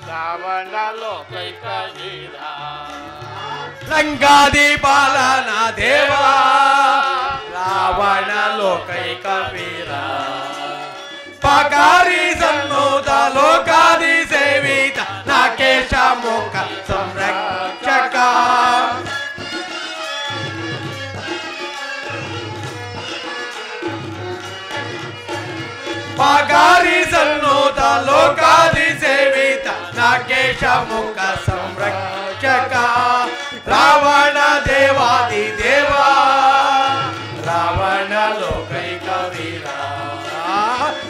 ರಾವಣ ಲೋಕೈಕ ವೀರ ಲಂಕಾದಿ ಪಾಲನ ದೇವ ರಾವಣ ಲೋಕೈಕ ವೀರ ಪಕಾರಿ ಸನ್ನೋದ ಲೋಕಾದಿ ಸೇವಿತ ನಾಕೇಶ ಮುಖ ಸಂರಕ್ಷಕ ಪಕಾರಿ ಸನ್ನೋದ ಲೋಕಾದಿ ಸೇವಿತ ನಾಕೇಶ ಮುಖ ಸಂರಕ್ಷಕ ರಾವಣ ದೇವಾದಿ ದೇವ ರಾವಣ ಲೋಕೈಕ ವೀರ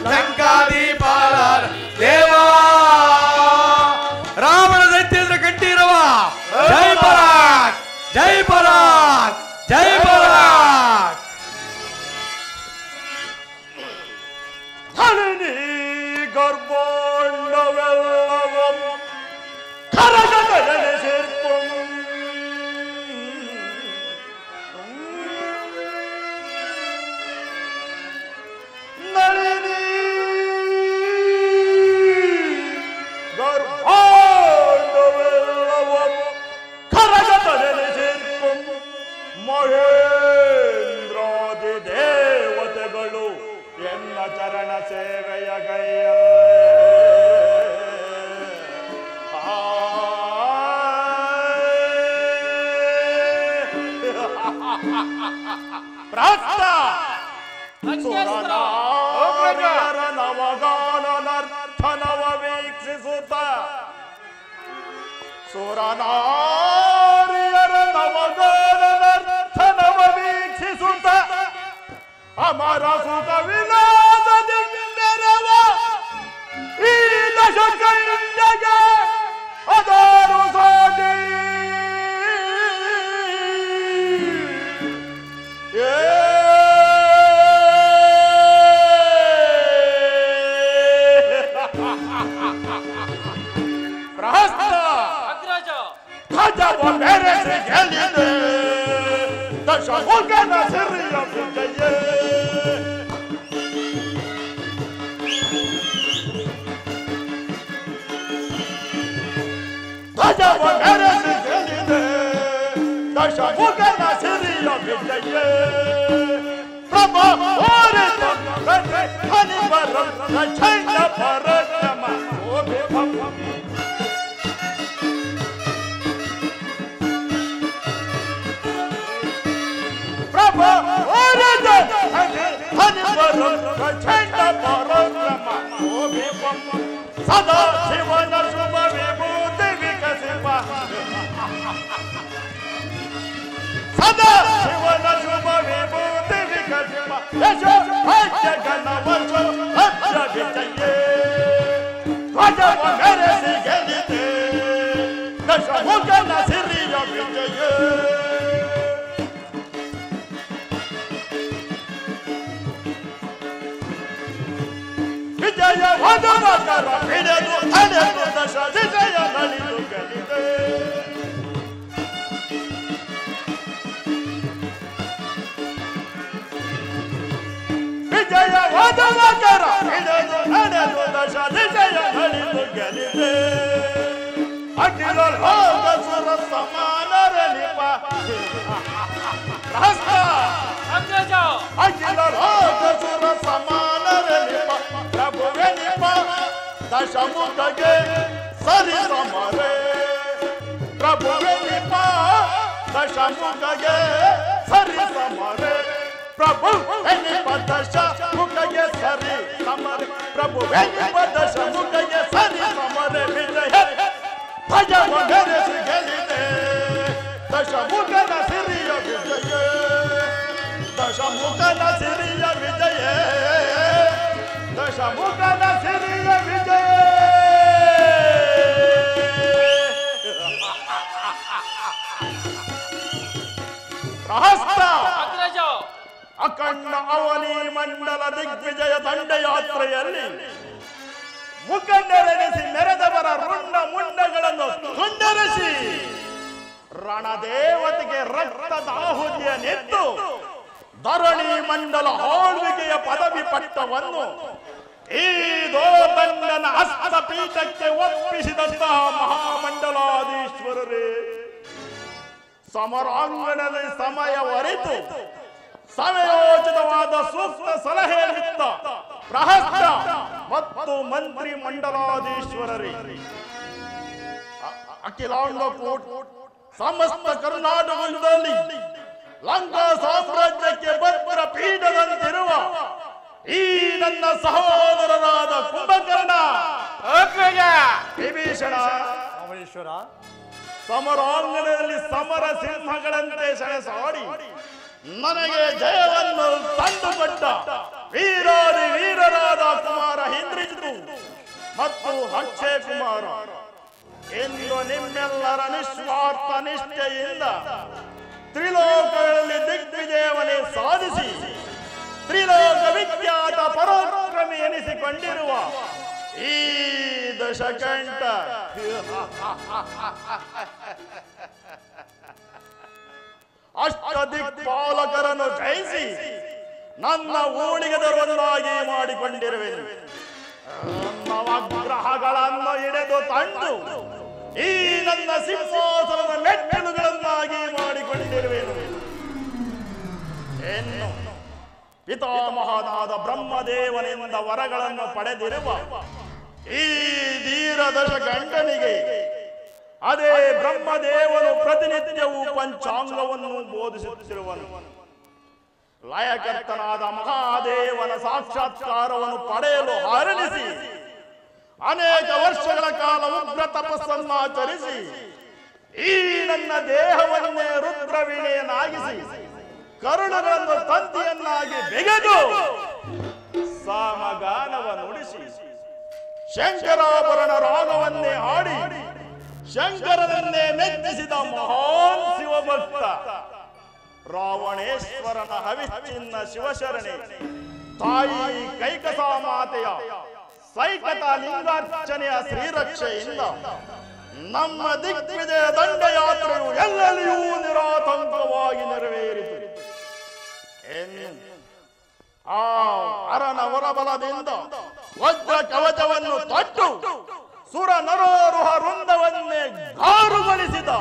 ಲಂಕಾದಿ ಪಾಲನ ದೇವ ರಾವಣ ದೈತ್ಯೇಂದ್ರ ಕಂಠೀರವ ಜೈ ಪರಾಕ್ ಜೈ ಪರಾಕ್ ಜೈ ಪರಾಕ್ ಹಣನಿ ಗರ್ಭೋಂಡವೆಲ್ಲವಂ ಕರಗದನೆ ಸೇರ್ಪಂ ನಳಿನಿ ಗರ್ಭೋಂಡವೆಲ್ಲವಂ ಕರಗದನೆ ಸೇರ್ಪಂ ಮಹೇಂದ್ರಾದಿ ದೇವತೆಗಳು ಎನ್ನ ಚರಣ ಸೇವೆಯ ಸುರನಾರಿಯರ ನವಗಾನ ನರ್ತನವ ವೀಕ್ಷಿಸುತ್ತ ಸುರನಾರಿಯರ ನವಗಾನ ನರ್ತನವ ವೀಕ್ಷಿಸುತ್ತ ಅಮರ ಸುಖ ವಿಲಾಸದಿ ಮೆರವ ಈ ದಶಕಂಡಗೆ ಅದಾರು ಸಾಟಿ ಪ್ರಹಸ್ತ ಅಗ್ರಜ ಧ್ವಜವ ಮೆರೆಸಿ ಗೆಲ್ಲಿದೆ ದಶಮುಖನ ಸಿರಿಯ ವಿಜಯ ಧ್ವಜವ ಮೆರೆಸಿ ಗೆಲ್ಲಿದೆ ದಶಮುಖನ ಸಿರಿಯ ವಿಜಯ ಪ್ರಭ ಓರಿತ ಹನಿಬರ ಚಂಡ ಪರಕ್ರಮ ಪ್ರಭ ಓರಿತ ಹನಿಬರ ಚಂಡ ಪರಕ್ರಮ ಸದಾ ಶಿವನ ಶುಭ ವಿಭೂತಿ ವಿಕಸಿಪ ಸದಾ ಶಿವನ ಶುಭ ವಿಭೂತಿ ವಿಕಸಿಪ ಯಶ ಭಾಗ್ಯ ಗಣ ವರ್ಷ ಭದ್ರ ವಿಜಯ ಧ್ವಜವ ಮೆರೆಸಿ ಗೆಲ್ಲಿದೆ ದಶಮುಖನ ಸಿರಿಯ ವಿಜಯ ವಿಜಯ ವದನಕರ ಹಿಡಿದು ತಡೆದು ದಶ ವಿಜಯ ನಲಿದು ಗೆಲ್ಲಿದೆ ವಿಜಯ ವದನಕರ ಹಿಡಿದು ನಡೆದು ದಶ ವಿಜಯ ನಲಿದು ಗೆಲ್ಲಿದೆ ಅಖಿಲ ಲೋಕ ಸುರ ಸಮಾನರನಿಪ ಪ್ರಹಸ್ತ ಅಗ್ರಜ ಅಖಿಲ ಲೋಕ ಸುರ ಸಮಾನರನಿಪ ಪ್ರಭುವೆ ನಿಪ ದಶಮುಖಗೆ ಸರಿ ಸಮರೆ ಪ್ರಭುವೆ ನಿಪ ದಶಮುಖಗೆ ಸರಿ ಸಮರೆ ಪ್ರಭು ನಿಪ ದಶಮುಖಗೆ ಸರಿ ಸಮರೆ ಪ್ರಭುವೆ ನಿಪ ದಶಮುಖಗೆ ಸರಿ ಸಮರೆ ವಿಜಯ ಧ್ವಜವ ಮೆರೆಸಿ ಗೆಲ್ಲಿದೆ ದಶಮುಖನ ಸಿರಿಯ ವಿಜಯ ದಶಮುಖನ ಸಿರಿಯ ವಿಜಯ ದಶಮುಖನ ಸಿರಿಯ ವಿಜಯ ಪ್ರಹಸ್ತ ಅಗ್ರಜ ಅಖಂಡ ಅವನಿ ಮಂಡಲ ದಿಗ್ವಿಜಯ ದಂಡಯಾತ್ರೆಯಲ್ಲಿ ಮುಖಂಡರೆನಿಸಿ ಮೆರೆದವರ ರುಂಡ ಮುಂಡಗಳನ್ನು ತುಂಡರಿಸಿ ರಣದೇವತೆಗೆ ರಕ್ತದಾಹುತಿಯ ನೆತ್ತು ಧರಣಿ ಮಂಡಲ ಆಳ್ವಿಕೆಯ ಪದವಿ ಪಟ್ಟವನ್ನು ಈ ದೋದಂಡನ ಹಸ್ತಪೀಠಕ್ಕೆ ಒಪ್ಪಿಸಿದಂತಹ ಮಹಾಮಂಡಲಾಧೀಶ್ವರರೇ, ಸಮರಾಂಗಣದಲ್ಲಿ ಸಮಯವರಿತು ಸಮಯೋಚಿತವಾದ ಸೂಕ್ತ ಸಲಹೆಯನ್ನಿತ್ತ ಪ್ರಹಸ್ತ ಮತ್ತು ಮಂತ್ರಿ ಮಂಡಲಾಧೀಶ್ವರರೇ, ಅಖಿಲಾಂಡ ಕೂಟ್ ಸಮಸ್ತ ಕರ್ನಾಟಕದಲ್ಲಿ ಲಂಕಾ ಸಾಮ್ರಾಜ್ಯಕ್ಕೆ ಭದ್ರ ಪೀಠದಂತಿರುವ ಈ ನನ್ನ ಸಹೋದರರಾದ ಕುಂಭಕರ್ಣ, ವಿಭೀಷಣ, ರಾಮೇಶ್ವರ, ಸಮರಾಂಗಣದಲ್ಲಿ ಸಮರ ಸಿಂಹಗಳಂತೆ ಸೆಣಸಾಡಿ ನನಗೆ ಜಯವನ್ನು ತಂದುಕೊಟ್ಟ ವೀರಾದಿ ವೀರರಾದ ಕುಮಾರ ಇಂದ್ರಜಿತು ಮತ್ತು ಅಕ್ಷಯ ಕುಮಾರ, ಎಂದು ನಿಮ್ಮೆಲ್ಲರ ನಿಸ್ವಾರ್ಥ ನಿಷ್ಠೆಯಿಂದ ತ್ರಿಲೋಕಗಳಲ್ಲಿ ದಿಗ್ವಿಜಯವನ್ನೇ ಸಾಧಿಸಿ ತ್ರಿಲೋಕ ವಿಖ್ಯಾತ ಪರಾಕ್ರಮಿ ಎನಿಸಿಕೊಂಡಿರುವ ಈ ದಶಕಂಠ ಅಷ್ಟದಿಕ್ಪಾಲಕರನ್ನು ಜಯಿಸಿ ನನ್ನ ಊಳಿಗೆ ದರವನ್ನಾಗಿ ಮಾಡಿಕೊಂಡಿರುವೆನು. ನವಗ್ರಹಗಳನ್ನು ಹಿಡಿದು ತಂದು ಈ ನನ್ನ ಸಿಂಹಾಸನದ ಮೆಟ್ಟಿಲುಗಳನ್ನಾಗಿ ಮಾಡಿಕೊಂಡಿರುವೆನು. ಎನ್ನು ಪಿತಾಮಹನಾದ ಬ್ರಹ್ಮದೇವನಿಂದ ವರಗಳನ್ನು ಪಡೆದಿರುವ ಈ ಧೀರ ದಶಕಂಠನಿಗೆ ಅದೇ ಬ್ರಹ್ಮದೇವನು ಪ್ರತಿನಿತ್ಯವೂ ಪಂಚಾಂಗವನ್ನು ಬೋಧಿಸುತ್ತಿರುವನು. ಲಯಕರ್ತನಾದ ಮಹಾದೇವನ ಸಾಕ್ಷಾತ್ಕಾರವನ್ನು ಪಡೆಯಲು ಹರಣಿಸಿ ಅನೇಕ ವರ್ಷಗಳ ಕಾಲ ಉಗ್ರ ತಪಸ್ಸನ್ನಾಚರಿಸಿ ಈ ನನ್ನ ದೇಹವನ್ನೇ ರುದ್ರವೀಣೆಯನ್ನಾಗಿಸಿ ಕರುಣಗಳನ್ನು ತಂತಿಯನ್ನಾಗಿ ಬೆಗೆದು ಸಾಮಗಾನವ ನುಡಿಸಿ ಶಂಕರಾಭರಣ ರಾಗವನ್ನೇ ಹಾಡಿ ಶಂಕರನನ್ನೇ ಮೆಚ್ಚಿಸಿದ ಮಹಾನ್ ಶಿವಭಕ್ತ ರಾವಣೇಶ್ವರನ ಹವಿಚ್ಛಿನ್ನ ಶಿವಶರಣೆ ತಾಯಿ ಕೈಕಸಾ ಮಾತೆಯ ಸೈಕತ ಲಿಂಗಾರ್ಚನೆಯ ಶ್ರೀರಕ್ಷೆಯಿಂದ ನಮ್ಮ ದಿಗ್ವಿಜಯ ದಂಡಯಾತ್ರೆಯು ಎಲ್ಲೆಲ್ಲಿಯೂ ನಿರಾತಂಕವಾಗಿ ನೆರವೇರಿತು. ಆ ಅರನ ಹೊರಬಲದಿಂದ ವಜ್ರ ಕವಚವನ್ನು ತೊಟ್ಟು ಸುರ ನರೋರುಹ ವೃಂದವನ್ನೇ ಗಾರುಗೊಳಿಸಿದ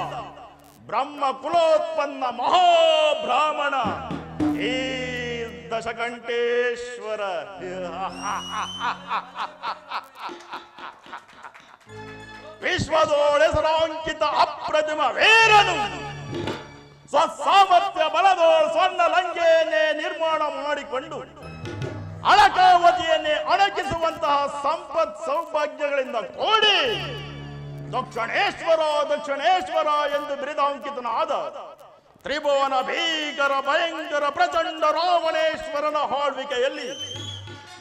ಬ್ರಹ್ಮ ಕುಲೋತ್ಪನ್ನ ಮಹಾಬ್ರಾಹ್ಮಣ ಈ ದಶಕಂಠೇಶ್ವರ ವಿಶ್ವದೋಳೆಸರಾಂಕಿತ ಅಪ್ರತಿಮ ವೀರನು ಸ್ವಸಾಮರ್ಥ್ಯ ಬಲದೋ ಸ್ವರ್ಣ ಲಂಕೆಯನ್ನೇ ನಿರ್ಮಾಣ ಮಾಡಿಕೊಂಡು ಅಳಕಾವತಿಯನ್ನೇ ಅಣಕಿಸುವಂತಹ ಸಂಪತ್ ಸೌಭಾಗ್ಯಗಳಿಂದ ಕೂಡಿ ದಕ್ಷಿಣೇಶ್ವರ ದಕ್ಷಿಣೇಶ್ವರ ಎಂದು ಬಿರುದಾಂಕಿತನಾದ ತ್ರಿಭುವನ ಭೀಕರ ಭಯಂಕರ ಪ್ರಚಂಡ ರಾವಣೇಶ್ವರನ ಆಳ್ವಿಕೆಯಲ್ಲಿ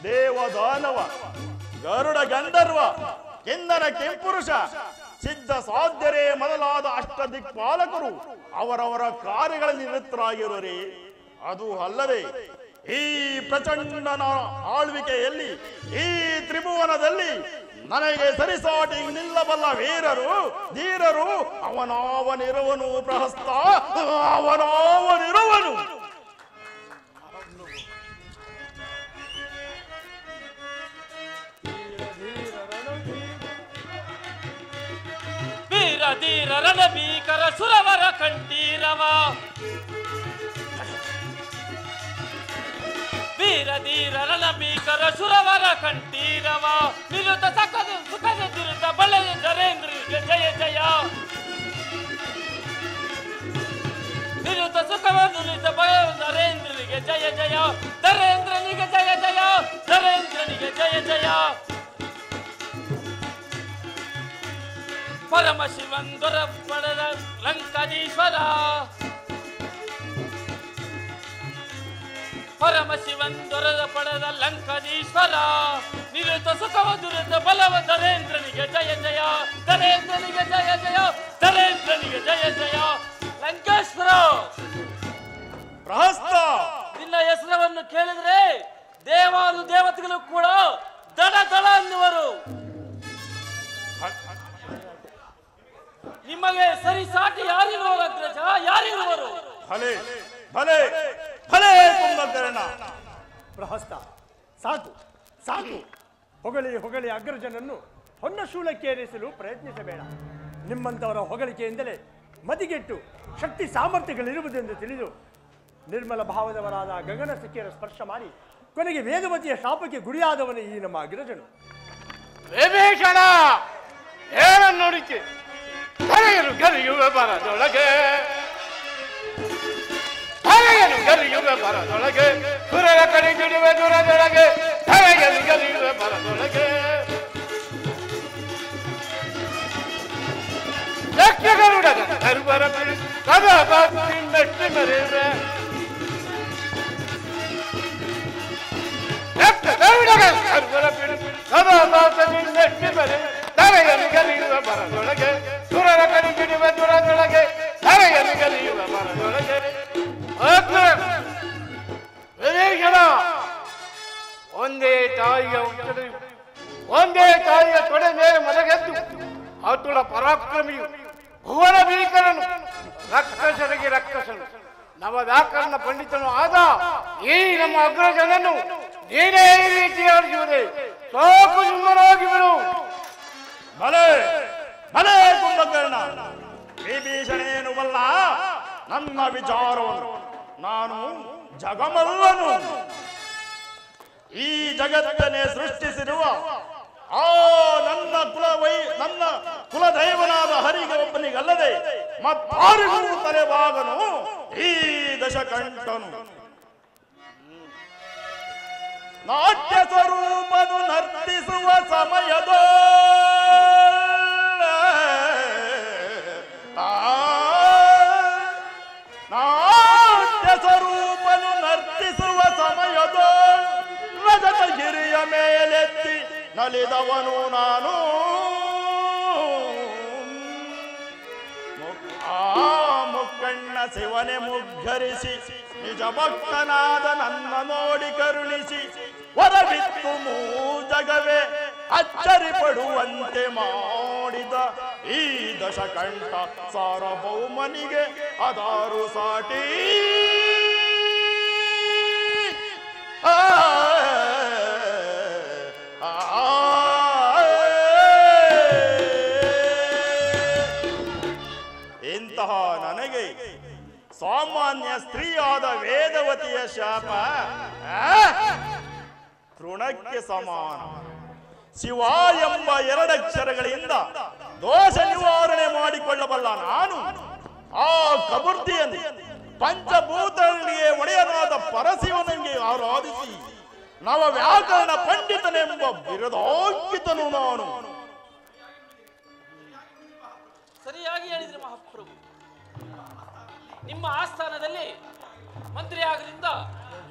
ದೇವದಾನವ ಗರುಡ ಗಂಧರ್ವ ಕಿನ್ನರ ಕಿಂಪುರುಷ ಸಿದ್ಧ ಸಾಧ್ಯರೇ ಮೊದಲಾದ ಅಷ್ಟದಿಕ್ಪಾಲಕರು ಅವರವರ ಕಾರ್ಯಗಳಲ್ಲಿ ನಿರತರಾಗಿರುವರೇ. ಅದು ಅಲ್ಲದೆ ಈ ಪ್ರಚಂಡನ ಆಳ್ವಿಕೆಯಲ್ಲಿ ಈ ತ್ರಿಭುವನದಲ್ಲಿ ನನಗೆ ಸರಿಸಾಟಿ ನಿಲ್ಲಬಲ್ಲ ವೀರರು ಧೀರರು ಅವನಾವನಿರುವನು ಪ್ರಹಸ್ತ ಅವನಾವನಿರುವನು. ವೀರ ಧೀರ ರಣಭೀಕರ ಸುರವರ ಕಂಠೀರವ ವೀರ ಧೀರ ರಣಭೀಕರ ಸುರವರ ಕಂಠೀರವ ನಿರುತ ಸಕದ ಸುಖದ ದುರಿತ ಬಳೆಯ ಧರೇಂದ್ರನಿಗೆ ಜಯ ಜಯ ನಿರುತ ಸುಖವ ದುರಿತ ಬಳೆಯ ಧರೇಂದ್ರನಿಗೆ ಜಯ ಜಯ ಧರೇಂದ್ರನಿಗೆ ಜಯ ಜಯ ಧರೇಂದ್ರನಿಗೆ ಜಯ ಜಯ ಪರಮ ಶಿವನ್ ದೊರ ಪಡೆದ ಲಂಕಾಧೀಶ್ವರ ಪರಮ ಶಿವನ್ ದೊರೆದ ಪಡೆದ ಲಂಕಾಧೀಶ್ವರ ನಿರುತ ಸುಖವ ದುರಿತ ಬಲವ ಧರೇಂದ್ರನಿಗೆ ಜಯ ಜಯ ಧರೇಂದ್ರನಿಗೆ ಜಯ ಜಯ ಧರೇಂದ್ರನಿಗೆ ಜಯ ಜಯ. ಲಂಕೇಶ್ವರ ಪ್ರಹಸ್ತ ನಿನ್ನ ಹೆಸರವನ್ನು ಕೇಳಿದ್ರೆ ದೇವಾನು ದೇವತೆಗಳು ಕೂಡ ದಡ ದಡ ಅನ್ನುವರು. ನಿಮಗೆ ಸರಿ ಸಾಟಿ ಯಾರಿರುವರು ಅಗ್ರಜ ಯಾರಿರುವರು? ಭಲೆ ಭಲೆ ಭಲೆ ಕುಂಭಕರ್ಣ. ಪ್ರಹಸ್ತ, ಸಾಕು ಸಾಕು. ಹೊಗಳಿ ಹೊಗಳಿ ಅಗ್ರಜನನ್ನು ಹೊನ್ನ ಶೂಲಕ್ಕೇರಿಸಲು ಪ್ರಯತ್ನಿಸಬೇಡ. ನಿಮ್ಮಂಥವರ ಹೊಗಳಿಕೆಯಿಂದಲೇ ಮತಿಗೆಟ್ಟು ಶಕ್ತಿ ಸಾಮರ್ಥ್ಯಗಳಿರುವುದೆಂದು ತಿಳಿದು ನಿರ್ಮಲ ಭಾವದವರಾದ ಗಗನ ಸಿಕ್ಕಿಯರ ಸ್ಪರ್ಶ ಮಾಡಿ ಕೊನೆಗೆ ವೇದವತಿಯ ಶಾಪಕ್ಕೆ ಗುರಿಯಾದವನೇ ಈ ನಮ್ಮ ಅಗ್ರಜನು. ವಿಭೀಷಣ ಏನನ್ನು ನೋಡಿಕೆ ಧರೆಯನು ಗರಿಯುವ ಬರದೊಳಗೆ, ಧರೆಯನು ಗರಿಯುವ ಬರದೊಳಗೆ, ಸುರರ ಕಡೆ ಗಿಡುವ ದುರದೊಳಗೆ, ಧರೆಯನು ಗರಿಯುವ ಬರದೊಳಗೆ. ಯಕ್ಷಗರುಡನ ಸರ್ವರ ಬಿಡಿ ಸದಾ ಬಾಕಿಂದಷ್ಟು ಮರೆಯುವೆ. ಯಕ್ಷಗರುಡನ ಸರ್ವರ ಬಿಡಿ ಸದಾ ಬಾಕಿಂದಷ್ಟು ಮರೆಯುವೆ. ಧರೆಯನ್ನು ಗರಿಯುವ ಬರದೊಳಗೆ, ಸುರರ ಕಡೆ ಗಿಡುವ ದುರದೊಳಗೆ, ಧರೆಯನ್ನು ಗರಿಯುವ ಬರದೊಳಗೆ. ವಿಭೀಷಣ ಒಂದೇ ತಾಯಿಯ ಉತ್ತರೆಯು ಒಂದೇ ತಾಯಿಯ ತೊಡೆ ಮೇಲೆ ಮಲಗೆದ್ದು ಅತುಳ ಪರಾಕ್ರಮಿಯು ಭುವನ ಭೀಕರನು ರಕ್ಕಸರಿಗೆ ರಕ್ಕಸನು ನವ ವ್ಯಾಕರಣ ಪಂಡಿತನು ಆದ ಈ ನಮ್ಮ ಅಗ್ರಜನನ್ನು ನೀನೇ ಈ ರೀತಿ ಆಡಿಸುವುದೇ? ಸಾಕು, ಸುಮ್ಮನಾಗಿ ಬಿಡು. ಭಲೆ ಭಲೆ ಕುಂಭಕರ್ಣ, ವಿಭೀಷಣೇನು ಬಲ್ಲ ನನ್ನ ವಿಚಾರವನ್ನು. ನಾನು ಜಗಮಲ್ಲನು. ಈ ಜಗತ್ತನ್ನೇ ಸೃಷ್ಟಿಸಿರುವ ಆ ನನ್ನ ಕುಲದೈವನಾದ ಹರಿಗೆ ಒಬ್ಬನಿಗಲ್ಲದೆ ಮತ್ತಾರಿಗೂ ತಲೆಬಾಗನು ಈ ದಶಕಂಠನು. ನಾಟ್ಯ ಸ್ವರೂಪನು ನರ್ತಿಸುವ ಸಮಯದ ನಾಟ್ಯ ಸ್ವರೂಪನು ನರ್ತಿಸುವ ಸಮಯದ ರಜತ ಗಿರಿಯ ಮೇಲೆತ್ತಿ ನಲಿದವನು ನಾನು. ಮುಕ್ಕಣ್ಣ ಶಿವನೆ ಮುಗ್ಗರಿಸಿ ನಿಜ ಭಕ್ತನಾದ ನನ್ನ ನೋಡಿ ಕರುಣಿಸಿ ಹೊರಬಿತ್ತು ಜಗವೇ ಅಚ್ಚರಿ ಪಡುವಂತೆ ಮಾಡಿದ ಈ ದಶಕಂಠ ಸಾರ್ವಭೌಮನಿಗೆ ಅದಾರು ಸಾಟಿ. ಇಂತಹ ನನಗೆ ಸಾಮಾನ್ಯ ಸ್ತ್ರೀಯಾದ ವೇದವತಿಯ ಶಾಪ ತೃಣಕ್ಕೆ ಸಮಾನ. ಶಿವ ಎಂಬ ಎರಡಕ್ಷರಗಳಿಂದ ದೋಷ ನಿವಾರಣೆ ಮಾಡಿಕೊಳ್ಳಬಲ್ಲ ನಾನು ಆ ಕಬುರ್ತಿಯನ್ನು ಪಂಚಭೂತಗಳಿಗೆ ಒಡೆಯನಾದ ಪರಶಿವನಿಗೆ ಆರಾಧಿಸಿ ನವ ವ್ಯಾಕರಣ ಪಂಡಿತನೆಂಬ ಬಿರುದಾಂಕಿತನು ನಾನು. ಸರಿಯಾಗಿ ಹೇಳಿದ್ರಿ ಮಹಾಪ್ರಭು. ನಿಮ್ಮ ಆಸ್ಥಾನದಲ್ಲಿ ಮಂತ್ರಿ ಆಗದಿಂದ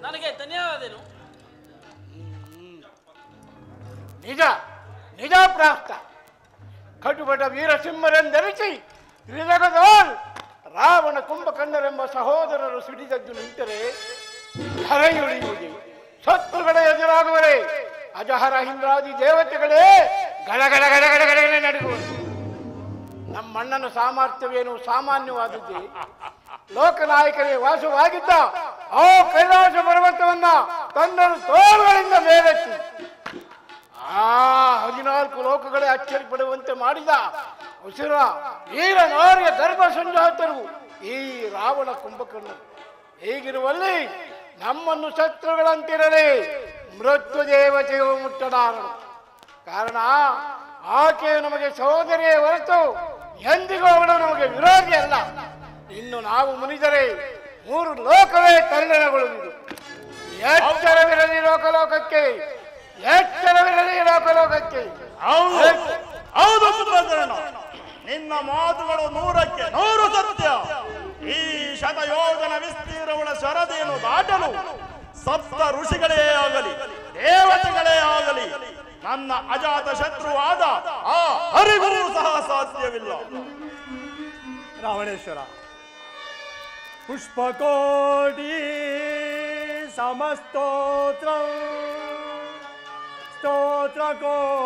ನನಗೆ ಧನ್ಯವಾದನು. ನಿಜ ನಿಜ ಪ್ರಾಪ್ತ ಕಟುಬಟ ವೀರಸಿಂಹರೆಂದರಿಸಿ ತ್ರಿಜಗದೋಲ್ ರಾವಣ ಕುಂಭಕರ್ಣರೆಂಬ ಸಹೋದರರು ಸಿಡಿದದ್ದು ನಿಂತರೆ ಧರೆಯುಳಿಯುವುದೇ, ಶತ್ರುಗಳ ಎದುರಾಗುವರೆ ಅಜಹರ ಇಂದ್ರಾದಿ ದೇವತೆಗಳೇ ಗಡಗಡ ಗಡಗಡ ಗಡಗಡೆ ನಡುಗುವುದು. ನಮ್ಮಣ್ಣನ ಸಾಮರ್ಥ್ಯವೇನು ಸಾಮಾನ್ಯವಾದದ್ದೇ? ಲೋಕನಾಯಕನೇ ವಾಸವಾಗಿದ್ದ ಆ ಕೈಲಾಸ ಪರ್ವತವನ್ನ ತನ್ನನ್ನು ತೋಳುಗಳಿಂದ ಮೇಲೆತ್ತಿ ಆ 14 ಲೋಕಗಳೇ ಅಚ್ಚರಿ ಪಡುವಂತೆ ಮಾಡಿದ ಉಸಿರ ವೀರ ನಾರ್ಯ ಗರ್ಭ ಸಂಜಾತರು ಈ ರಾವಣ ಕುಂಭಕರ್ಣರು. ಹೀಗಿರುವಲ್ಲಿ ನಮ್ಮನ್ನು ಶತ್ರುಗಳಂತಿರಲಿ ಮೃತ್ಯು ದೇವತೆಯು ಮುಟ್ಟಲಾರರು. ಕಾರಣ ಆಕೆಯು ನಮಗೆ ಸಹೋದರಿಯೇ ಹೊರತು ಎಂದಿಗೂ ಅವಳು ನಮಗೆ ವಿರೋಧಿ ಅಲ್ಲ. ಇನ್ನು ನಾವು ಮುನಿದರೆ 3 ಲೋಕವೇ ತಲ್ಲಣಗೊಳ್ಳುವುದು. ಎಚ್ಚರವಿರಲಿ ಲೋಕಲೋಕಕ್ಕೆ, ಎಚ್ಚರವಿರಲಿ ಲೋಕಲೋಕಕ್ಕೆ. ಹೌದು ಕುಂಭಕರ್ಣ, ನಿನ್ನ ಮಾತುಗಳು 100ಕ್ಕೆ 100 ಸತ್ಯ. ಈ ಶತಯೋಜನ ವಿಸ್ತೀರ್ಣಗಳ ಶರದಿಯನ್ನು ದಾಟಲು ಸಪ್ತ ಋಷಿಗಳೇ ಆಗಲಿ ದೇವತೆಗಳೇ ಆಗಲಿ ನನ್ನ ಅಜಾತ ಶತ್ರುವಾದ ಆ ಹರಿಗೂ ಸಹ ಸಾಧ್ಯವಿಲ್ಲ. ರಾವಣೇಶ್ವರ, ಪುಷ್ಪಕೋಟಿ ಸಮಸ್ತೋತ್ರ ಸ್ತೋತ್ರಕೋಟಿ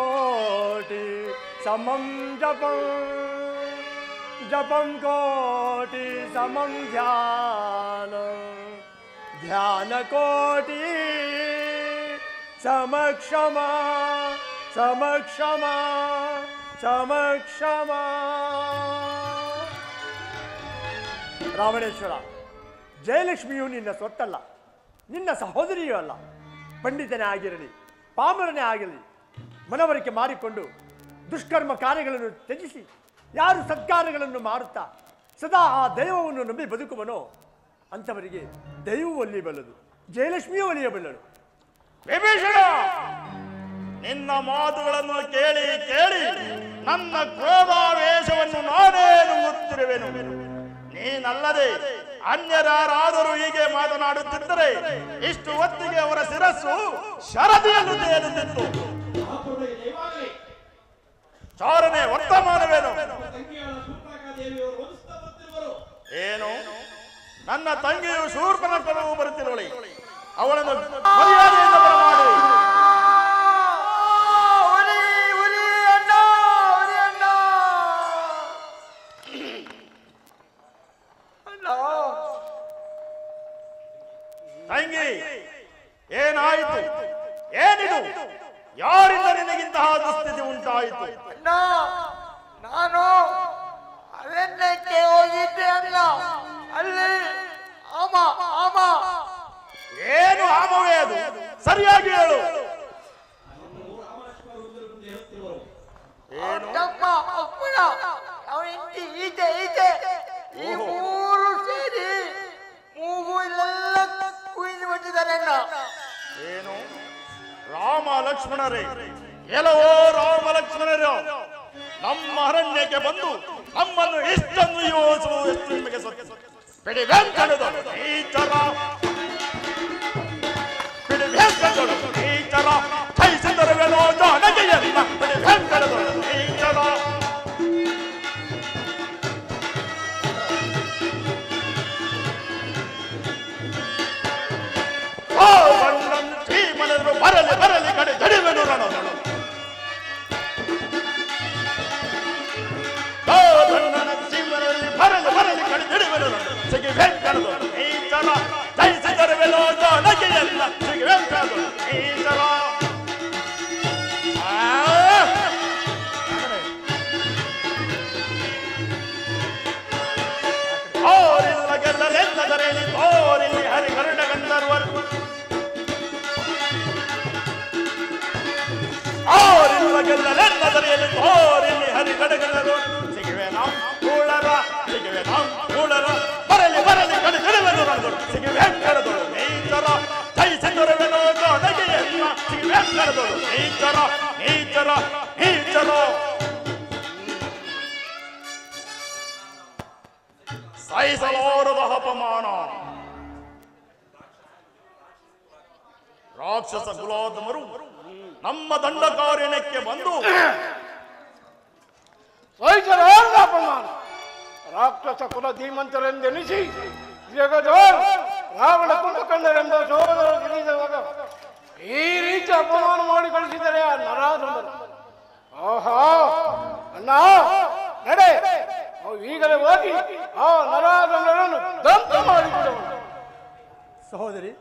ಸಮಂ ಜಪಂ ಜಪಂ ಕೋಟಿ ಸಮಂ ಧ್ಯಾನ ಧ್ಯಾನ ಕೋಟಿ ಸಮಕ್ಷಮ ಸಮಕ್ಷಮ ಸಮಕ್ಷಮ. ರಾವಣೇಶ್ವರ, ಜಯಲಕ್ಷ್ಮಿಯು ನಿನ್ನ ಸೊತ್ತಲ್ಲ, ನಿನ್ನ ಸಹೋದರಿಯೂ ಅಲ್ಲ. ಪಂಡಿತನೇ ಆಗಿರಲಿ, ಪಾಮರನೇ ಆಗಿರಲಿ, ಮನವರಿಕೆ ಮಾಡಿಕೊಂಡು ದುಷ್ಕರ್ಮ ಕಾರ್ಯಗಳನ್ನು ತ್ಯಜಿಸಿ ಯಾರು ಸತ್ಕಾರ್ಯಗಳನ್ನು ಮಾಡುತ್ತಾ ಸದಾ ಆ ದೈವವನ್ನು ನಂಬಿ ಬದುಕುವನೋ ಅಂಥವರಿಗೆ ದೈವವು ಒಲಿಯಬಲ್ಲದು, ಜಯಲಕ್ಷ್ಮಿಯೂ ಒಲಿಯಬಲ್ಲಳು. ವಿಭೀಷಣ, ನಿನ್ನ ಮಾತುಗಳನ್ನು ಕೇಳಿ ಕೇಳಿ ನನ್ನ ಕ್ರೋಧಾವೇಶವನ್ನು ನಾನೇ ನುಂಗುತ್ತಿರುವೆನು. ನೀನಲ್ಲದೆ ಅನ್ಯರಾರಾದರೂ ಹೀಗೆ ಮಾತನಾಡುತ್ತಿದ್ದರೆ ಇಷ್ಟು ಹೊತ್ತಿಗೆ ಅವರ ಶಿರಸ್ಸು ಶರದಿಯನ್ನು ತೇಲುತ್ತಿತ್ತು. ಚಾರನೆ ವರ್ತಮಾನವೇನು? ಏನು? ನನ್ನ ತಂಗಿಯು ಶೂರ್ಪನಖನು ಬರುತ್ತಿರುವಳಿ, ಅವಳನ್ನು ಮರ್ಯಾದೆಯಿಂದ ಬರಮಾಡಿ. ತಂಗಿ, ಏನಾಯಿತು? ಏನಿದು? ಯಾರಿಂದ ನಿನಗಿಂತಹ ದುಸ್ಥಿತಿ ಉಂಟಾಯಿತು? ನಾನು ಅರಣ್ಯಕ್ಕೆ ಹೋಗಿದ್ದೆ ಅಲ್ಲ, ಅಲ್ಲಿ ಆಮ. ಏನು ಆಮವೇ ಅದು? ಸರಿಯಾಗಿ ಹೇಳು. ನಮ್ಮ ಅಪ್ಪನ ಈಚೆ ಈ ಮೂರು ಸೇರಿ ಮೂಗು ಇಲ್ಲೆಲ್ಲ ಕುಯ್ದು ಬಿಟ್ಟಿದ್ದಾರೆ. ಏನು? ರಾಮ ಲಕ್ಷ್ಮಣರೇ, ಎಲ್ಲವೋ ರಾಮ ಲಕ್ಷ್ಮಣರು ನಮ್ಮ ಅರಣ್ಯಕ್ಕೆ ಬಂದು ನಮ್ಮನ್ನು ಇಷ್ಟೊಂದು ಯೋಚಿಸುವುದು ಎಷ್ಟು ನಿಮಗೆ ಬಿಡಿ ವೆಂಕಟದು ಈಚರ, ಬಿಡಿ ವೆಂಕಟದು ಈಚರ, ಕೈಸಿದರವೇನೋ ಜಾನಕಿಯನ್ನ ಬಿಡಿ ವೆಂಕಟದು ಈಚರ. ಬರಲಿ ಬರಲಿ ಕಡೆ ಜಡಿವೆನು ರಣದಳು, ಬರಲಿ ಬರಲಿ ಕಡೆ ಜಡಿವೆನು ಸಿಗಿ ವೆಂಕಟದು ಈಚರ, ಜಯಿಸಿದರವೆಲ್ಲೋ ಜಾನಕಿಯನ್ನ ಸಿಗಿ ವೆಂಕಟದು ಈಚರ. ತೋರಿಲ್ಲ ಗೆಲ್ಲಲೆಲ್ಲದರೇಲಿ ತೋರಿಲ್ಲಿ ಹರಿಗರುಡ ಗಂಧರ್ವರು, ಗೆಲ್ಲಲೆಲ್ಲದರೆಯಲ್ಲಿ ತೋರಿಲ್ಲಿ ಹರಿಗಡಗರು ಸಿಗುವೆ ನಾವು ಕೂಳರ, ಸಿಗುವೆ ನಾವು ಕೂಳರ, ಬರಲಿ ಬರಲಿ ಕಡೆ ಜಡಿವೆನು ರಣದಳು ಸಿಗಿ ವೆಂಕಟದಳು ನೀಚರ, ಜಯಿಸಿದರವೆನೋ ಜಾನಕಿಯನ್ನ ಸಿಗಿ ವೆಂಕಟದಳು ನೀಚರ ನೀಚರ ನೀಚರ. ಸಹಿಸಲಾರದ ಅಪಮಾನ. ರಾಕ್ಷಸ ಕುಲಾಧಮರು ನಮ್ಮ ದಂಡಕಾರಣ್ಯಕ್ಕೆ ಬಂದು ಸಹಿಸಲಾರದ ಅಪಮಾನ. ರಾಕ್ಷಸ ಕುಲ ಧೀಮಂತರೆಂದೆನಿಸಿ ಜಗದ ರಾವಣ ಕುಂಭಕರ್ಣರೆಂಬ ಸೋದರ ಗಿರಿದವಾಗ ಈ ರೀತಿ ಅಪಮಾನ ಮಾಡಿ ಕಳಿಸಿದರೆ ಆ ನರಾಧಮರು. ಆಹಾ ಅಣ್ಣ, ನಡೆ, ಈಗಲೇ ಹೋಗಿ ಆ ನರಾಧಮರನ್ನು ದಂತ ಮಾಡಿಬಿಡುವ. ಸಹೋದರಿ,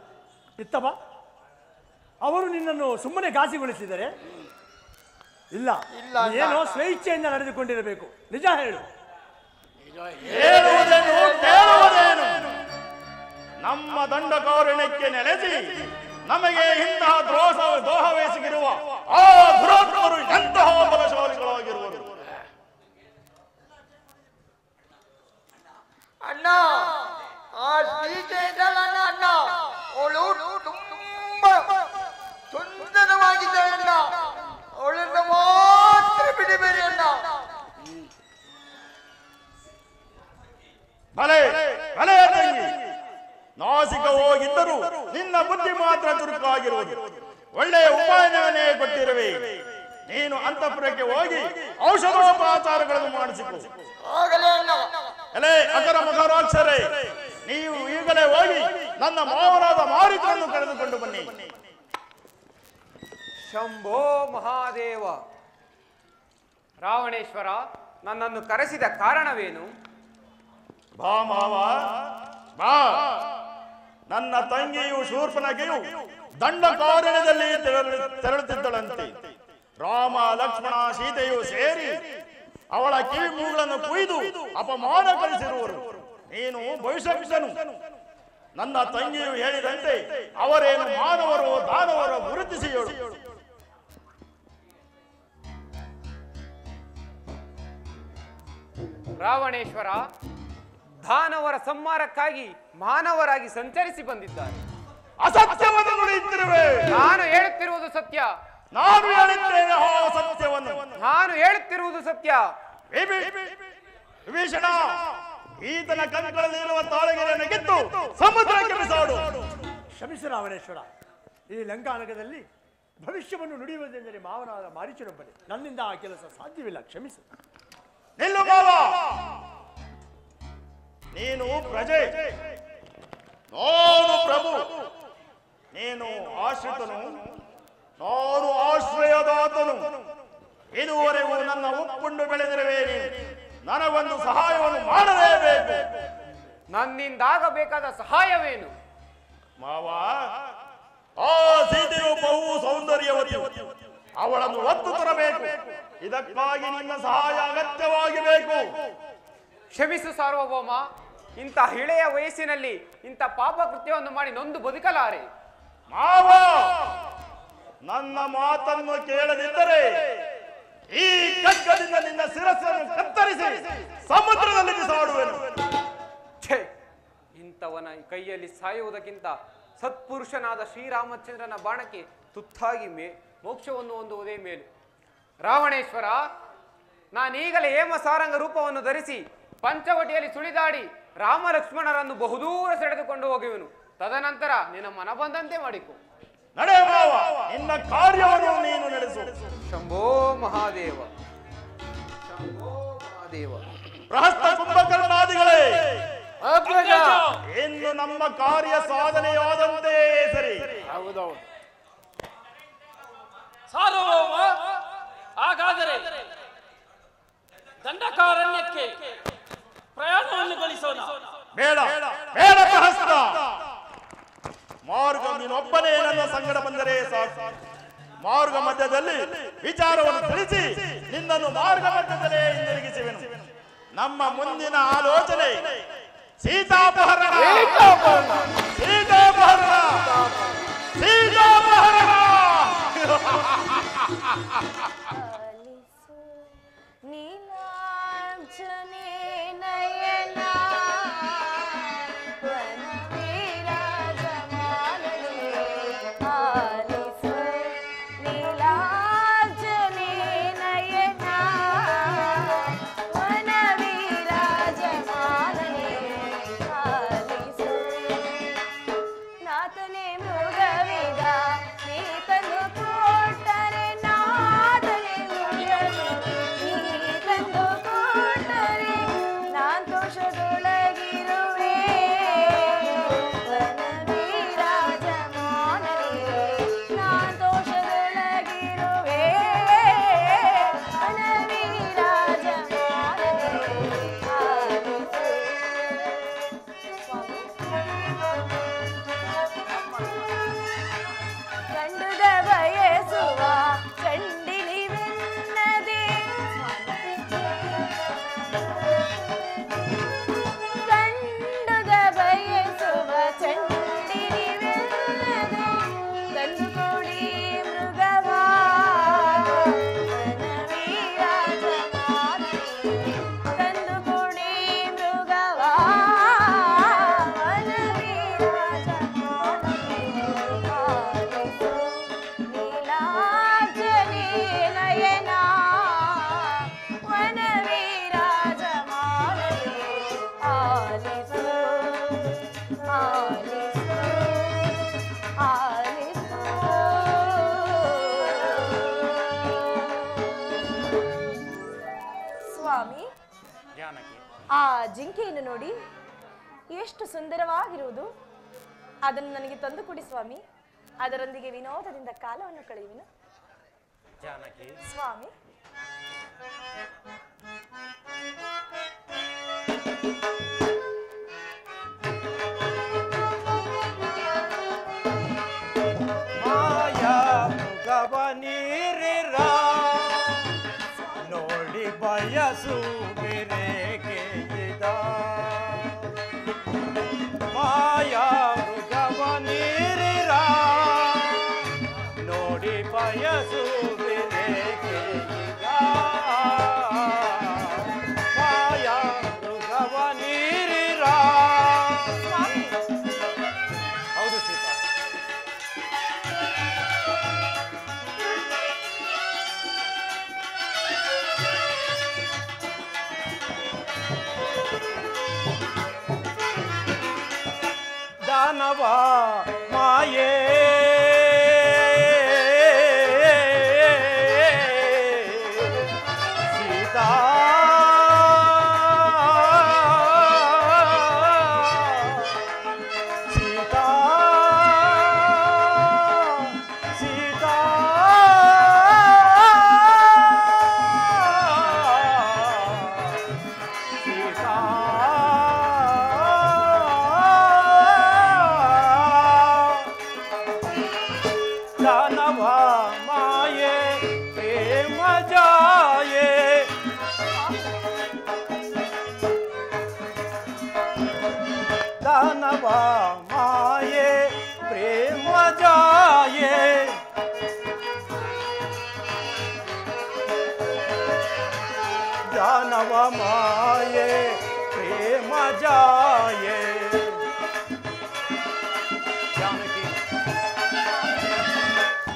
ಇತ್ತಮ್ಮ, ಅವರು ನಿನ್ನನ್ನು ಸುಮ್ಮನೆ ಘಾಸಿಗೊಳಿಸಿದರೆ? ಇಲ್ಲ, ಏನೋ ಸ್ವೇಚ್ಛೆಯಿಂದ ನಡೆದುಕೊಂಡಿರಬೇಕು. ನಿಜ ಹೇಳು. ಹೇಳುವುದೇನು ಕೇಳುವುದೇನು? ನಮ್ಮ ದಂಡಕಾರಣ್ಯಕ್ಕೆ ನೆಲೆಸಿ ನಮಗೆ ಇಂತಹ ದೋಹವೆಸಗಿರುವ ಆ ದುರಾತ್ಮರು ಎಂತಹ ಬಲಶಾಲಿಗಳಾಗಿರುವರು. ಅಣ್ಣ, ಆ ಸೀತೆ ಇದ್ದಾಳಣ್ಣ, ಅಣ್ಣ ಅವಳು ತುಂಬಾ ಸುಂದರವಾಗಿದ್ದಾಳಣ್ಣ, ಅವಳನ್ನು ಮಾತ್ರ ಬಿಡಬೇಡಿ ಅಣ್ಣ. ಭಲೆ ಭಲೆ ತಂಗಿ, ನಾಸಿಕ ಹೋಗಿದ್ದರೂ ನಿನ್ನ ಬುದ್ಧಿ ಮಾತ್ರ ಚುರುಕಾಗಿರುವುದು. ಒಳ್ಳೆಯ ಉಪಾಯನೇ ಕೊಟ್ಟಿರುವೆ. ನೀನು ಅಂತಃಪುರಕ್ಕೆ ಹೋಗಿ ಔಷಧೋಪಚಾರಗಳನ್ನು ಮಾಡಿಸಿಕೊ. ಎಲೆ ಅಕರ ಮಹಾರಾಕ್ಷರೇ, ನೀವು ಈಗಲೇ ಹೋಗಿ ನನ್ನ ಮಾವನಾದ ಮಾರೀಚನನ್ನು ಕರೆದುಕೊಂಡು ಬನ್ನಿ. ಶಂಭೋ ಮಹಾದೇವ. ರಾವಣೇಶ್ವರ, ನನ್ನನ್ನು ಕರೆಸಿದ ಕಾರಣವೇನು? ಬಾ ಮಾವ ಬಾ. ನನ್ನ ತಂಗಿಯು ಶೂರ್ಪನಖೆಯು ದಂಡಕಾರಣ್ಯದಲ್ಲಿ ತೆರಳುತ್ತಿದ್ದಳಂತೆ. ರಾಮ ಲಕ್ಷ್ಮಣ ಸೀತೆಯು ಸೇರಿ ಅವಳ ಕಿವಿ ಮೂಗಳನ್ನು ಕುಯ್ದು ಅಪಮಾನ ಕಲಿಸಿರುವರು. ನೀನು ಭವಿಷ್ಯನು. ನನ್ನ ತಂಗಿಯು ಹೇಳಿದಂತೆ ಅವರೇನು ಮಾನವರೋ ದಾನವರೋ ಗುರುತಿಸಿ ಹೇಳು. ರಾವಣೇಶ್ವರ ದಾನವರ ಸಂಹಾರಕ್ಕಾಗಿ ಮಾನವರಾಗಿ ಸಂಚರಿಸಿ ಬಂದಿದ್ದಾರೆ. ಅಸತ್ಯವನ್ನು ನುಡಿಯುತ್ತಿರುವೆ. ನಾನು ಹೇಳುತ್ತಿರುವುದು ಸತ್ಯ. ನಾನು ಹೇಳುತ್ತೇನೆ ಆ ಸತ್ಯವನ್ನು. ನಾನು ಹೇಳುತ್ತಿರುವುದು ಸತ್ಯ. ವಿಭೀಷಣ, ಈತನ ಕಣ್ಗಳಲ್ಲಿರುವ ತಾಳಗೆರೆಯನ್ನು ಕಿತ್ತು ಸಮುದ್ರಕ್ಕೆ ಬಿಸಾಡು. ಕ್ಷಮಿಸು ರಾವಣೇಶ್ವರ, ಈ ಲಂಕಾನಗರದಲ್ಲಿ ಭವಿಷ್ಯವನ್ನು ನುಡಿಯುವುದೆಂದರೆ ಮಾವನಾದ ಮಾರೀಚನೊಬ್ಬನೇ. ನನ್ನಿಂದ ಆ ಕೆಲಸ ಸಾಧ್ಯವಿಲ್ಲ, ಕ್ಷಮಿಸು. ನಿಲ್ಲು ಮಾವ, ನೀನು ಪ್ರಜೆ, ನಾನು ಪ್ರಭು. ನೀನು ಆಶ್ರಿತನು, ನಾನು ಆಶ್ರಯದಾತನು. ಇದುವರೆಗೂ ನನ್ನ ಉಪ್ಪುಂಡು ಬೆಳೆದಿರುವೆ. ನನಗೊಂದು ಸಹಾಯವನ್ನು ಮಾಡಲೇಬೇಕು. ನನ್ನಿಂದಾಗಬೇಕಾದ ಸಹಾಯವೇನು? ಮಾವ, ಆ ಸೀತೆಯು ಬಹು ಸೌಂದರ್ಯವತಿ, ಅವಳನ್ನು ಒತ್ತು ತರಬೇಕು. ಇದಕ್ಕಾಗಿ ನಿನ್ನ ಸಹಾಯ ಅಗತ್ಯವಾಗಿ ಬೇಕು. ಕ್ಷಮಿಸು ಸಾರ್ವಭೌಮ, ಇಂಥ ಇಳೆಯ ವಯಸ್ಸಿನಲ್ಲಿ ಇಂಥ ಪಾಪ ಕೃತ್ಯವನ್ನು ಮಾಡಿ ನೊಂದು ಬದುಕಲಾರೆ. ಮಾವ, ನನ್ನ ಮಾತನ್ನು ಕೇಳದಿದ್ದರೆ ಈ ಖಡ್ಗದಿಂದ ನಿನ್ನ ಶಿರಸ್ಸನ್ನು ಕತ್ತರಿಸಿ ಸಮುದ್ರದಲ್ಲಿ ಬಿಸಾಡುವೆನು. ಛೇ, ಇಂಥವನ ಕೈಯಲ್ಲಿ ಸಾಯುವುದಕ್ಕಿಂತ ಸತ್ಪುರುಷನಾದ ಶ್ರೀರಾಮಚಂದ್ರನ ಬಾಣಕ್ಕೆ ತುತ್ತಾಗಿ ಮೋಕ್ಷವನ್ನು ಹೊಂದುವುದೇ ಮೇಲು. ರಾವಣೇಶ್ವರ, ನಾನೀಗಲೇ ಹೇಮಸಾರಂಗ ರೂಪವನ್ನು ಧರಿಸಿ ಪಂಚವಟಿಯಲ್ಲಿ ಸುಳಿದಾಡಿ ರಾಮ ಲಕ್ಷ್ಮಣರನ್ನು ಬಹುದೂರ ಸೆಳೆದುಕೊಂಡು ಹೋಗುವೆನು. ತದನಂತರ ನಿನ್ನ ಮನ ಬಂದಂತೆ ಮಾಡಿಕೊ. ನಡೆ ಮಾವ, ನಿನ್ನ ಕಾರ್ಯವನ್ನು ನೀನು ನಡೆಸು. ಶಂಭೋ ಮಹಾದೇವ, ಶಂಭೋ ಮಹಾದೇವ. ಪ್ರಹಸ್ತ ಕುಂಭಕರ್ಣಾದಿಗಳೇ, ಇನ್ನು ನಮ್ಮ ಕಾರ್ಯ ಸಾಧನೆಯಾದಂತೆ ಸರಿ. ಹೌದೌದು. ಸಾರ್ವಭೌಮ, ಹಾಗಾದರೆ ದಂಡಕಾರಣ್ಯಕ್ಕೆ ಪ್ರಯಾಣವನ್ನು ಗಳಿಸೋಣ. ಬೇಡ ಬೇಡ ಪ್ರಹಸ್ತ, ಮಾರ್ಗ ನೀನೊಬ್ಬನೇ ನನ್ನ ಸಂಗಡ ಬಂದರೆ ಸಾಕು. ಮಾರ್ಗ ಮಧ್ಯದಲ್ಲಿ ವಿಚಾರವನ್ನು ತಿಳಿಸಿ ನಿನ್ನನ್ನು ಮಾರ್ಗ ಮಧ್ಯದಲ್ಲೇ ಹಿಂದಿರುಗಿಸುವೆನು. ನಮ್ಮ ಮುಂದಿನ ಆಲೋಚನೆ ಸೀತಾಪಹರಣ, ಸೀತಾಪಹರಣ, ಸೀತಾಪಹರಣ. ನೀಲಾಂಜನೆ ನಯನ ಆಲಿಸು, ನೀಲಾಂಜನೆ ನಯನ ವನವಿರಾಜಮಾನನೆ ಆಲಿಸು. ನಾಥನೇ ಮೃಗವಿದ ನೀತನು ಕೊಟ್ಟರೆ, ನಾಥನೇ ಮೃಗವಿದ ನೀತನು ಕೊಟ್ಟರೆ ನಾನ್ ದೋಷದೊಳಗಿರುವೆ. ವನವಿರಾಜಮಾನನೆ ನಾನ್ ದೋಷದೊಳಗಿರುವೆ. ವನವಿರಾಜಮಾನನೆ ಆಲಿಸು. ಕಂಡುದ ಬಯಸುವ ಚಂಡಿಲಿವೆನ್ನದೆ, ಕಂಡುದ ಬಯಸುವ ಚಂಡಿಲಿವೆನ್ನದೆ ತಂದುಕೊಡಿ ಮೃಗವಾ. ವನವಿರಾಜಮಾನನೆ ತಂದುಕೊಡಿ ಮೃಗವಾ. ವನವಿರಾಜಮಾನನೆ ಆಲಿಸು, ನೀಲಾಂಜನೆ ನಯನ ವನವಿರಾಜಮಾನನೆ ಆಲಿಸು, ಆಲಿಸು, ಆಲಿಸು. ಸ್ವಾಮಿ, ಆ ಜಿಂಕೆಯನ್ನು ನೋಡಿ ಎಷ್ಟು ಸುಂದರವಾಗಿರುವುದು. ಅದನ್ನು ನನಗೆ ತಂದು ಕೊಡಿ ಸ್ವಾಮಿ. ಅದರೊಂದಿಗೆ ವಿನೋದದಿಂದ ಕಾಲವನ್ನು ಕಳೆಯುವೆನು. ಸ್ವಾಮಿ, ಮಾಯಾ ಮೃಗವ ನೀರಿ ರಾಮ ಬಯಸುವಿರೇಕೆ ಇದ ಮಾಯಾ ಮೃಗವ ನೀರಿರ ನೋಡಿ ಬಯಸುವಿರೇಕೆ ಇದ ಮಾಯಾ ಮೃಗವ ನೀರಿರ. ಹೌದು ಸೀತಾ, ದಾನವ ಮಾಯೇ ಸೀತಾ ಸೀತಾ ಸೀತಾ ಸೀತಾ ದಾನವ ಮಾಯೆ ಪ್ರೇಮ ಜಾಯೆ ದಾನವ ಮಾಯೆ ಪ್ರೇಮ ಜಾಯೆ ದಾನವ ಮಾಯೆ ಪ್ರೇಮ ಜಾಯೆ. ಜಾನಕಿ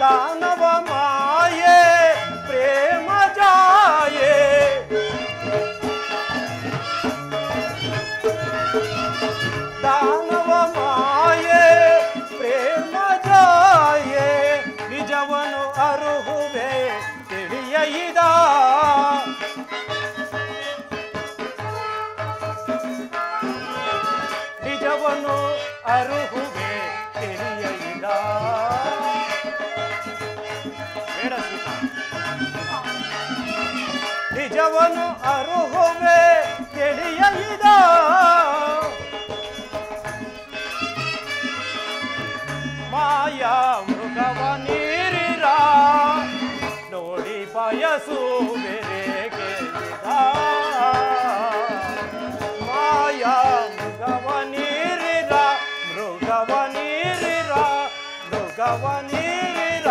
दानव माये प्रेम जाये दानव माये प्रेम जाये निजवनु अरुहुवे ತಿಳಿಯೈದ ನಿಜವನು ಅರುಹುವೆ ತಿಳಿಯೈದ. ನಿಜವನು ಅರುಹುವೆ ತಿಳಿಯೈದ ಮಾಯಾ ಮೃಗವ ನೀರಿರ ನೋಡಿ ಬಯಸುವಿರೇಕೆ ಇದ ಮಾಯಾ ಮೃಗವ ನೀರಿರ ಮೃಗವ ನೀರಿರ ಮೃಗವ ನೀರಿರ.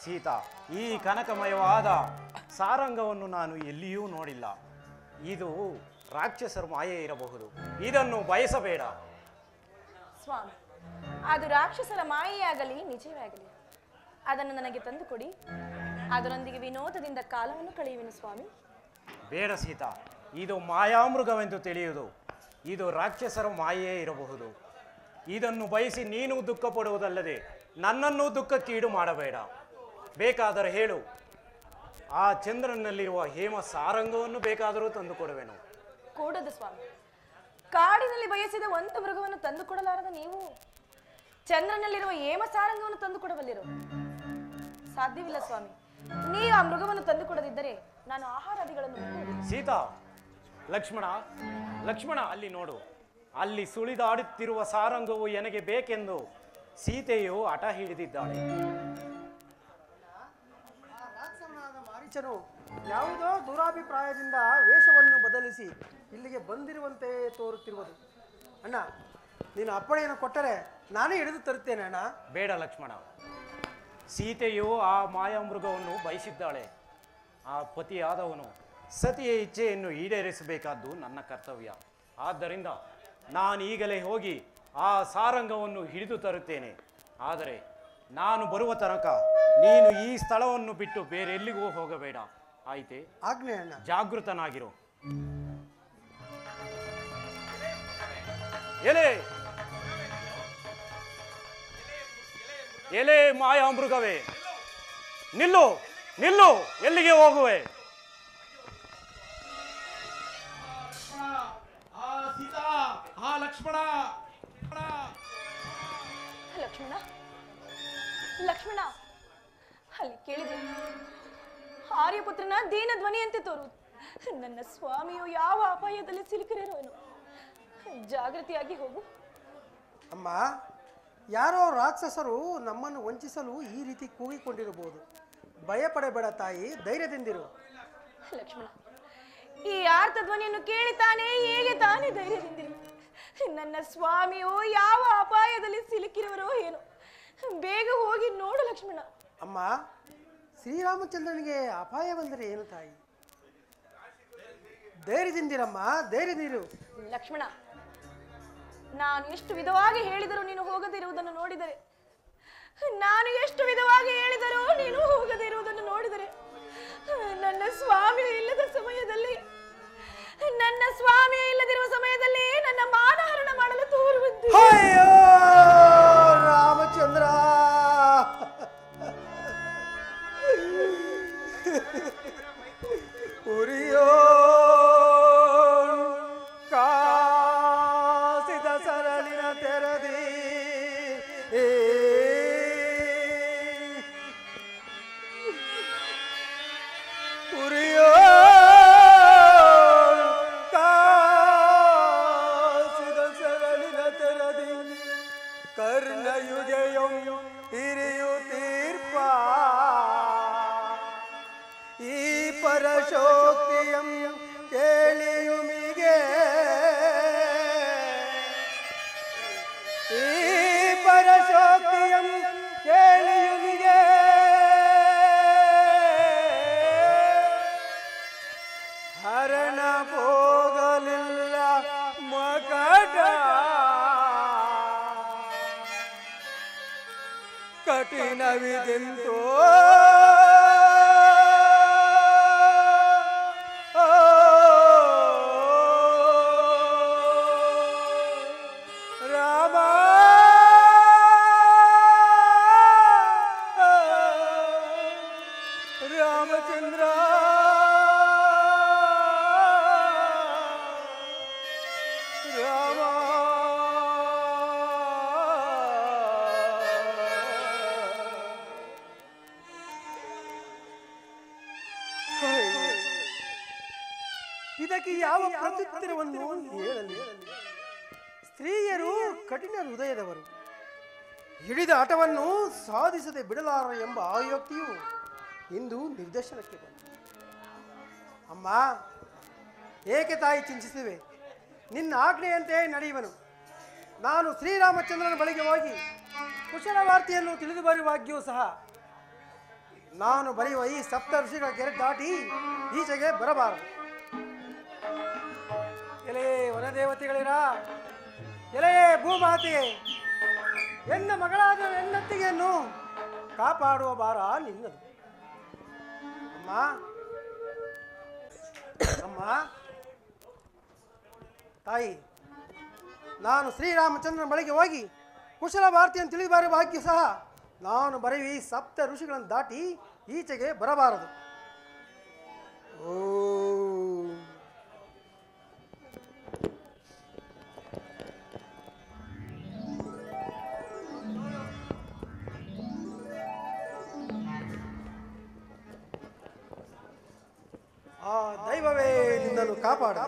ಸೀತಾ, ಈ ಕನಕಮಯವಾದ ಸಾರಂಗವನ್ನು ನಾನು ಎಲ್ಲಿಯೂ ನೋಡಿಲ್ಲ. ಇದು ರಾಕ್ಷಸರ ಮಾಯೆ ಇರಬಹುದು, ಇದನ್ನು ಬಯಸಬೇಡ. ಸ್ವಾಮಿ, ಅದು ರಾಕ್ಷಸರ ಮಾಯೆಯಾಗಲಿ ನಿಜವೇ ಆಗಲಿ, ಅದನ್ನು ನನಗೆ ತಂದು ಕೊಡಿ, ಅದರೊಂದಿಗೆ ವಿನೋದದಿಂದ ಕಾಲವನ್ನು ಕಳೆಯುವೆನು ಸ್ವಾಮಿ. ಬೇಡ ಸೀತಾ, ಇದು ಮಾಯಾಮೃಗವೆಂದು ತಿಳಿಯುವುದು, ಇದು ರಾಕ್ಷಸರ ಮಾಯೆಯೇ ಇರಬಹುದು. ಇದನ್ನು ಬಯಸಿ ನೀನು ದುಃಖ ಪಡುವುದಲ್ಲದೆ ನನ್ನನ್ನು ದುಃಖಕ್ಕೀಡು ಮಾಡಬೇಡ. ಬೇಕಾದರೆ ಹೇಳು, ಆ ಚಂದ್ರನಲ್ಲಿರುವ ಹೇಮ ಸಾರಂಗವನ್ನು ಬೇಕಾದರೂ ತಂದು ಕೊಡುವೆನು. ಕೂಡದು ಸ್ವಾಮಿ, ಕಾಡಿನಲ್ಲಿ ಬಯಸಿದ ಒಂದು ಮೃಗವನ್ನು ತಂದು ಕೊಡಲಾರದ ನೀವು ಚಂದ್ರನಲ್ಲಿರುವ ಹೇಮ ಸಾರಂಗವನ್ನು ತಂದು ಕೊಡಬಲ್ಲಿರು? ಸಾಧ್ಯವಿಲ್ಲ ಸ್ವಾಮಿ. ನೀವು ಆ ಮೃಗವನ್ನು ತಂದು ಕೊಡದಿದ್ದರೆ ನಾನು ಆಹಾರಾದಿಗಳನ್ನು ಸೀತಾ, ಲಕ್ಷ್ಮಣ ಲಕ್ಷ್ಮಣ, ಅಲ್ಲಿ ನೋಡು, ಅಲ್ಲಿ ಸುಳಿದಾಡುತ್ತಿರುವ ಸಾರಂಗವು ನನಗೆ ಬೇಕೆಂದು ಸೀತೆಯು ಹಠ ಹಿಡಿದಿದ್ದಾಳೆ. ಮಾರೀಚನು ಯಾವುದೋ ದುರಾಭಿಪ್ರಾಯದಿಂದ ವೇಷವನ್ನು ಬದಲಿಸಿ ಇಲ್ಲಿಗೆ ಬಂದಿರುವಂತೆ ತೋರುತ್ತಿರುವುದು. ಅಣ್ಣ, ನೀನು ಅಪ್ಪಣೆಯನ್ನು ಕೊಟ್ಟರೆ ನಾನೇ ಹಿಡಿದು ತರುತ್ತೇನೆ ಅಣ್ಣ. ಬೇಡ ಲಕ್ಷ್ಮಣ, ಸೀತೆಯು ಆ ಮಾಯಾಮೃಗವನ್ನು ಬಯಸಿದ್ದಾಳೆ. ಆ ಪತಿಯಾದವನು ಸತಿಯ ಇಚ್ಛೆಯನ್ನು ಈಡೇರಿಸಬೇಕಾದ್ದು ನನ್ನ ಕರ್ತವ್ಯ. ಆದ್ದರಿಂದ ನಾನೀಗಲೇ ಹೋಗಿ ಆ ಸಾರಂಗವನ್ನು ಹಿಡಿದು ತರುತ್ತೇನೆ. ಆದರೆ ನಾನು ಬರುವ ತನಕ ನೀನು ಈ ಸ್ಥಳವನ್ನು ಬಿಟ್ಟು ಬೇರೆಲ್ಲಿಗೂ ಹೋಗಬೇಡ, ಆಯ್ತೆ? ಆಜ್ಞೆ ಅಣ್ಣ. ಜಾಗೃತನಾಗಿರು. ಎಲೆ ಎಲೆ ಮಾಯಾಮೃಗವೇ, ನಿಲ್ಲು ನಿಲ್ಲು, ಎಲ್ಲಿಗೆ ಹೋಗುವೆ? ಲಕ್ಷ್ಮಣ ಲಕ್ಷ್ಮಣ ಲಕ್ಷ್ಮಣ, ಅಲ್ಲಿ ಕೇಳಿದೆ, ಆರ್ಯಪುತ್ರನ ದೀನ ಧ್ವನಿಯಂತೆ ತೋರುವುದು. ನನ್ನ ಸ್ವಾಮಿಯು ಯಾವ ಅಪಾಯದಲ್ಲಿ ಸಿಲುಕಿರುವನು? ಜಾಗೃತಿಯಾಗಿ ಹೋಗು. ಅಮ್ಮ, ಯಾರೋ ರಾಕ್ಷಸರು ನಮ್ಮನ್ನು ವಂಚಿಸಲು ಈ ರೀತಿ ಕೂಗಿಕೊಂಡಿರಬಹುದು. ಭಯಪಡಬೇಡ ತಾಯಿ, ಧೈರ್ಯದಿಂದಿರು. ಲಕ್ಷ್ಮಣ, ಈ ಆರ್ತ ಧ್ವನಿಯನ್ನು ಕೇಳಿ ತಾನೇ ಹೇಗೆ ತಾನೇ ಧೈರ್ಯದಿಂದಿರು. ನನ್ನ ಸ್ವಾಮಿಯು ಯಾವ ಅಪಾಯದಲ್ಲಿ ಸಿಲುಕಿರುವರೋ ಏನೋ, ಬೇಗ ಹೋಗಿ ನೋಡು ಲಕ್ಷ್ಮಣ. ಅಮ್ಮ, ಶ್ರೀರಾಮಚಂದ್ರನಿಗೆ ಅಪಾಯ ಬಂದರೆ ಏನು ತಾಯಿ? ಧೈರ್ಯದಿಂದಿರಮ್ಮ, ಧೈರ್ಯದಿಂದಿರು. ಲಕ್ಷ್ಮಣ, ನಾನು ಎಷ್ಟು ವಿಧವಾಗಿ ಹೇಳಿದರೂ ನೀನು ಹೋಗದಿರುವುದನ್ನು ನೋಡಿದರೆ, ನಾನು ಎಷ್ಟು ವಿಧವಾಗಿ ಹೇಳಿದರೂ ನೀನು ಹೋಗದಿರುವುದನ್ನು ನೋಡಿದರೆ, ನನ್ನ ಸ್ವಾಮಿ ಇಲ್ಲದ ಸಮಯದಲ್ಲಿ, ನನ್ನ ಸ್ವಾಮಿ ಇಲ್ಲದಿರುವ ಸಮಯದಲ್ಲಿ ನನ್ನ ಮಾನಹರಣ ಮಾಡಲು ತೋರುವಂತೆ. ಅಯ್ಯೋ ರಾಮಚಂದ್ರ, ಉರಿಯೋ ಕಾಸಿದ ಸರಳಿನ ತೆರದಿ ಉರಿಯೋ ಕಾಸಿದ ಸರಳಿನ ತೆರದಿ ಕರ್ಣಯುಗೆಯಂ ಹಿರಿಯುತ್ತೀರ್ಪ ಈ ಪರಶೋಕ್ತಿಯಂ ಕೇಳಿಯುಮಿಗೆ, ಈ ಪರಶೋಕ್ತಿಯಂ ಕೇಳಿಯುಮಿಗೆ ಹರಣ ಹೋಗಲಿಲ್ಲ ಮಕಟ ಕಠಿಣವಿದೆಂತೋ ರಾಮ. ರಾಮಚಂದ್ರ, ರಾಮ. ಇದಕ್ಕೆ ಯಾವ ಪ್ರತ್ಯುತ್ತರವನ್ನು ಹೇಳಲಿ? ಸ್ತ್ರೀಯರು ಕಠಿಣ ಹೃದಯದವರು, ಹಿಡಿದ ಆಟವನ್ನು ಸಾಧಿಸದೆ ಬಿಡಲಾರ ಎಂಬ ಆಯೋಕ್ತಿಯು ಇಂದು ನಿರ್ದೇಶನಕ್ಕೆ ಬಂತು. ಅಮ್ಮ, ಏಕೆ ತಾಯಿ ಚಿಂತಿಸುವೆ? ನಿನ್ನ ಆಜ್ಞೆಯಂತೆ ನಡೆಯುವನು. ನಾನು ಶ್ರೀರಾಮಚಂದ್ರನ ಬಳಿಗೆ ಹೋಗಿ ಕುಶಲ ವಾರ್ತೆಯನ್ನು ತಿಳಿದು ಬರುವಾಗ್ಯೂ ಸಹ ನಾನು ಬರೆಯುವ ಈ ಸಪ್ತ ಋಷಿಗಳ ಗೆರೆ ದಾಟಿ ಈಚೆಗೆ ಬರಬಾರದು. ಎಲೆ ವನದೇವತೆಗಳಿರ, ಎಲೆ ಭೂಮಾತೆ, ಎನ್ನ ಮಗಳಾದ ಹೆಣ್ಣತ್ತಿಗೆಯನ್ನು ಕಾಪಾಡುವ ಭಾರ ನಿನ್ನದು. ಅಮ್ಮ, ಅಮ್ಮ ತಾಯಿ, ನಾನು ಶ್ರೀರಾಮಚಂದ್ರನ ಬಳಿಗೆ ಹೋಗಿ ಕುಶಲ ವಾರ್ತೆಯನ್ನು ತಿಳಿದು ಬರುವ ಭಾಗ್ಯ ಸಹ ನಾನು ಬರೆಯುವ ಈ ಸಪ್ತ ಋಷಿಗಳನ್ನು ದಾಟಿ ಈಚೆಗೆ ಬರಬಾರದು. ಓ ಆ ದೈವವೇ ನಿನ್ನನ್ನು ಕಾಪಾಡ.